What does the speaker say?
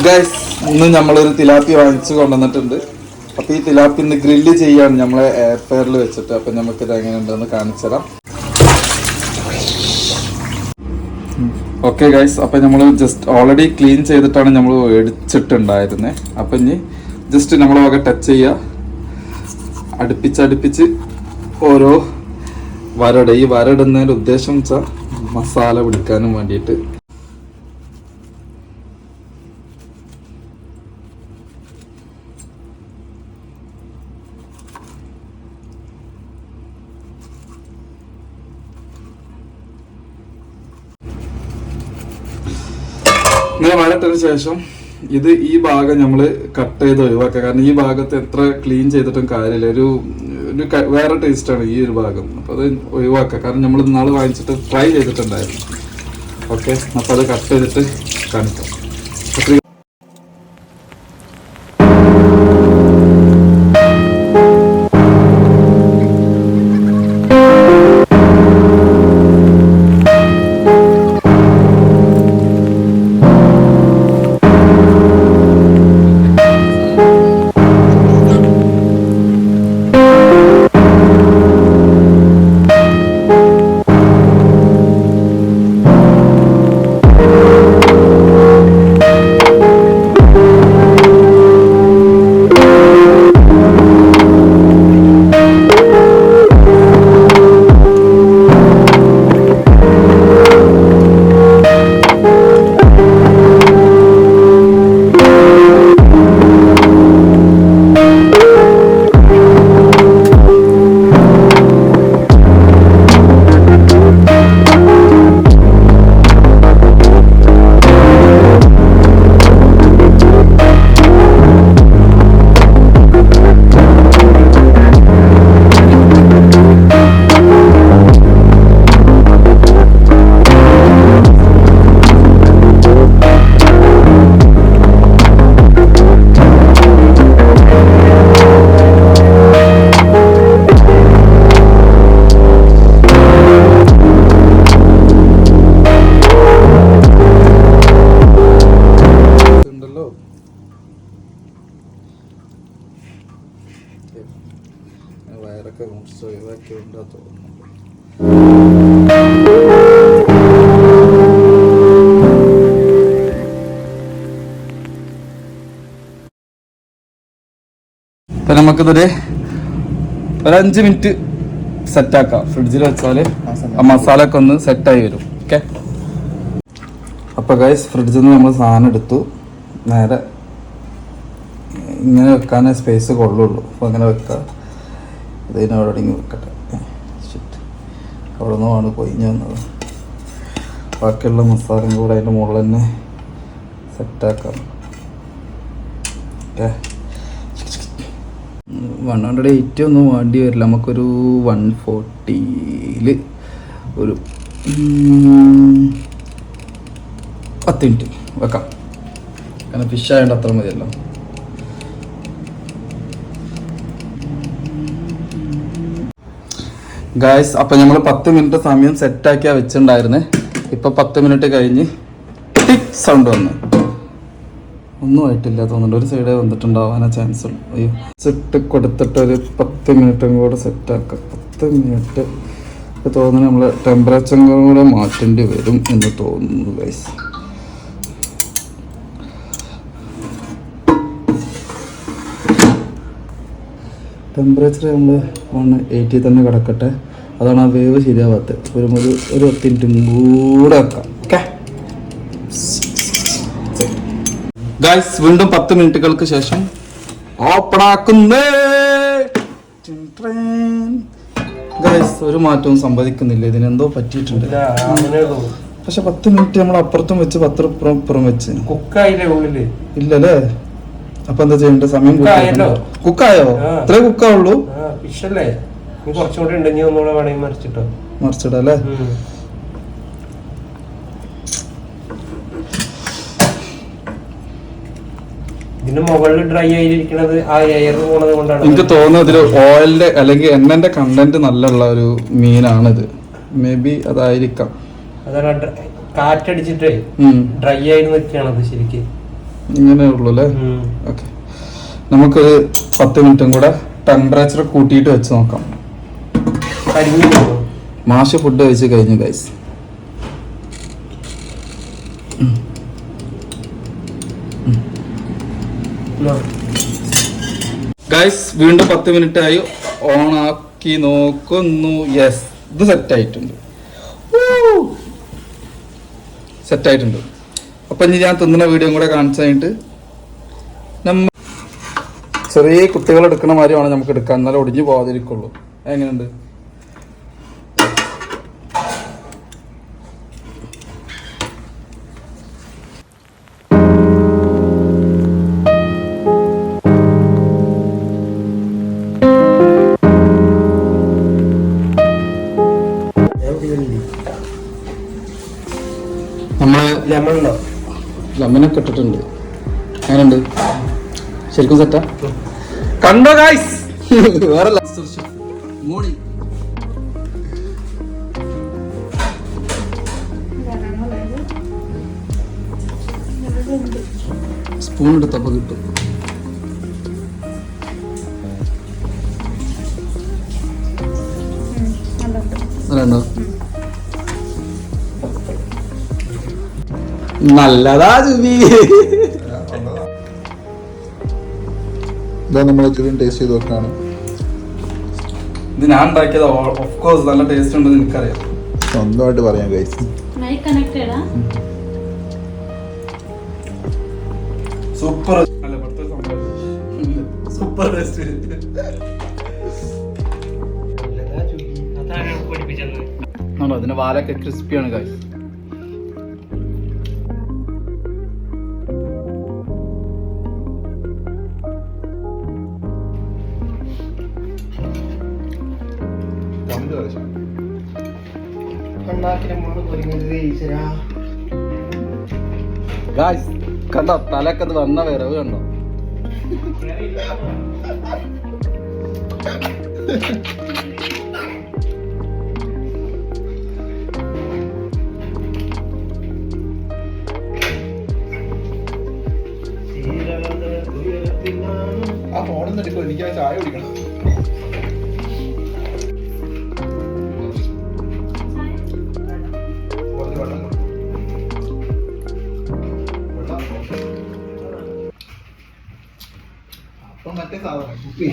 Guys, ഇന്ന് നമ്മളൊരു തിലാപ്പി വാങ്ങിച്ചു കൊണ്ടുവന്നിട്ടുണ്ട്. അപ്പോൾ ഈ തിലാപ്പി ഇന്ന് ഗ്രില്ല് ചെയ്യാണ് നമ്മളെ എയർ ഫെയറിൽ വെച്ചിട്ട്. അപ്പം നമുക്കിത് എങ്ങനെയുണ്ടെന്ന് കാണിച്ചു തരാം. ഓക്കെ ഗൈസ്, അപ്പം നമ്മൾ ജസ്റ്റ് ഓൾറെഡി ക്ലീൻ ചെയ്തിട്ടാണ് നമ്മൾ മേടിച്ചിട്ടുണ്ടായിരുന്നത്. അപ്പം ഇനി ജസ്റ്റ് നമ്മൾ വക ടച്ച് ചെയ്യുക, അടുപ്പിച്ച് ഓരോ വരട്. ഈ വരടുന്നതിൻ്റെ ഉദ്ദേശം വെച്ചാൽ മസാല പിടിക്കാനും വേണ്ടിയിട്ട്. ഇങ്ങനെ വരട്ടതിന് ശേഷം ഈ ഭാഗം നമ്മൾ കട്ട് ചെയ്ത് ഒഴിവാക്കുക. കാരണം ഈ ഭാഗത്ത് എത്ര ക്ലീൻ ചെയ്തിട്ടും കാര്യമില്ല, ഒരു വേറെ ടേസ്റ്റാണ് ഈ ഒരു ഭാഗം. അപ്പോൾ അത് ഒഴിവാക്കുക. കാരണം നമ്മൾ ഇന്നാൾ വാങ്ങിച്ചിട്ട് ഫ്രൈ ചെയ്തിട്ടുണ്ടായിരുന്നു. ഓക്കെ, അപ്പോൾ അത് കട്ട് ചെയ്തിട്ട് കാണിക്കാം. വയറൊക്കെ മുറിച്ച് ഒഴിവാക്കി ഉണ്ടാ തോന്നുന്നു. ഇപ്പം നമുക്കിതൊരു 5 മിനിറ്റ് സെറ്റാക്കാം. ഫ്രിഡ്ജിൽ വെച്ചാൽ ആ മസാല ഒക്കെ ഒന്ന് സെറ്റായി വരും. ഓക്കെ, അപ്പോൾ ഗൈസ് ഫ്രിഡ്ജിൽ നിന്ന് നമ്മൾ സാധനം എടുത്തു. നേരെ ഇങ്ങനെ വെക്കാനേ സ്പേസ് കൊള്ളുള്ളൂ. അപ്പോൾ അങ്ങനെ വെക്കാം. ഇതിനോടെ വെക്കട്ടെ. അവിടെ നിന്നാണ് കൊയിഞ്ഞ് വന്നത്. ബാക്കിയുള്ള മസാലയും കൂടെ അതിൻ്റെ മുകളിൽ തന്നെ സെറ്റാക്കാം. ഓക്കെ, 180 ഒന്നും വേണ്ടി വരില്ല. നമുക്കൊരു 140 ഒരു 10 മിനിറ്റ് വെക്കാം. കാരണം ഫിഷ് ആയതുകൊണ്ട് അത്ര മതിയല്ലോ. ഗായ്സ്, അപ്പം നമ്മൾ 10 മിനിറ്റ് സമയം സെറ്റാക്കിയാൽ വെച്ചിട്ടുണ്ടായിരുന്നേ. ഇപ്പം 10 മിനിറ്റ് കഴിഞ്ഞ് ടിക് സൗണ്ട് വന്നു. ഒന്നും ആയിട്ടില്ല തോന്നുന്നുണ്ട്. ഒരു സൈഡേ വന്നിട്ടുണ്ടാവാനാ ചാൻസ് ഉള്ളൂ. അയ്യോ, സെറ്റ് കൊടുത്തിട്ട് ഒരു 10 മിനിറ്റും കൂടെ സെറ്റാക്കാം. 10 മിനിറ്റ് തോന്നുന്നു. നമ്മൾ ടെമ്പറേച്ചറും കൂടെ മാറ്റേണ്ടി വരും എന്ന് തോന്നുന്നു ഗൈസ്. ടെമ്പറേച്ചർ നമ്മൾ 180 തന്നെ കിടക്കട്ടെ. അതാണ് ആ വേവ് ശരിയാവാത്തത്. ഒരു 10 മിനിറ്റും കൂടെ വെക്കാം. ഓക്കെ ഗൈസ്, വീണ്ടും 10 മിനിറ്റുകൾക്ക് ശേഷം ഓപ്പൺ ആക്കുന്നേ. ഗൈസ്, ഒരു മാറ്റവും സംഭവിക്കുന്നില്ല. ഇതിനെന്തോ പറ്റിയിട്ടുണ്ട്. പക്ഷെ 10 മിനിറ്റ് നമ്മൾ അപ്പുറത്തും വെച്ച് 10 ഇപ്പുറം വെച്ച് ഇല്ലല്ലേ. അപ്പൊ എന്താ ചെയ്യണ്ട? സമയം കുക്കായോ? ഇത്രേ കുക്കാവുള്ളൂ. മറിച്ചിടല്ലേ. ഇതിന്റെ മുകളിൽ ഡ്രൈ ആയിരിക്കുന്നത് ആ എയർ പോണത് കൊണ്ടാണ്. എനിക്ക് തോന്നുന്നത് ഇതിൽ ഓയിലിന്റെ അല്ലെങ്കിൽ എണ്ണന്റെ കണ്ടന്റ് നല്ലുള്ള ഒരു മീനാണിത്. മേ ബി അതായിരിക്കാം. അതാണ് കാറ്റടിച്ചിട്ടേ ഡ്രൈ ആയിട്ട് നിൽക്കുകയാണത് ശരിക്കും. ഇങ്ങനെ ഉള്ളു അല്ലേ? ഓക്കെ, നമുക്ക് 10 മിനിറ്റും കൂടെ ടെമ്പറേച്ചർ കൂട്ടിയിട്ട് വെച്ച് നോക്കാം. മാഷ് ഫുഡ് കഴിച്ച് കഴിഞ്ഞു ഗൈസ്. ഗൈസ് വീണ്ടും 10 മിനിറ്റ് ആയി. ഓൺ ആക്കി നോക്കുന്നു. യെസ്, ഇത് സെറ്റായിട്ടുണ്ട്. സെറ്റായിട്ടുണ്ട്. അപ്പം ഇനി ഞാൻ തിന്നുന്ന വീഡിയോ കൂടെ കാണിച്ചു കഴിഞ്ഞിട്ട് ചെറിയ കുട്ടികൾ എടുക്കുന്ന മാതിരിയാണ് നമുക്ക് എടുക്കാൻ, എന്നാലും ഒടിഞ്ഞു പോകാതിരിക്കുള്ളൂ. എങ്ങനെയുണ്ട്? നമ്മള് ലെമനൊക്കെ ഇട്ടിട്ടുണ്ട്. അങ്ങനെയുണ്ട്, ശരിക്കും സെറ്റാ. കണ്ടോ ഗൈസ്? വേറെ മോണി സ്പൂൺ എടുത്തപ്പോ കിട്ടും. അതുണ്ടോ? നല്ലതാ ജുബി. ഇതാ നമ്മൾ ടേസ്റ്റ് ചെയ്ത് നോക്കാണ്. ഇത് ഞാൻ ഉണ്ടാക്കിയത്. ഓഫ് കോഴ്സ് നല്ല ടേസ്റ്റ് ഉണ്ടെന്ന് എനിക്കറിയാം. സ്വന്തമായിട്ട് പറയാം ഗൈസ്. Super super taste. അതിന്റെ വാലൊക്കെ ക്രിസ്പിയാണ് ഗൈസ്. ഗൈസ് കണ്ടോ, തലയൊക്കെ അത് വന്ന വിരവ് കണ്ടോ? ആ ഫോണിൽ എടുക്കും, എനിക്ക് ആ ചായ കുടിക്കണം. അപ്പം മറ്റേ സാധനം കുപ്പി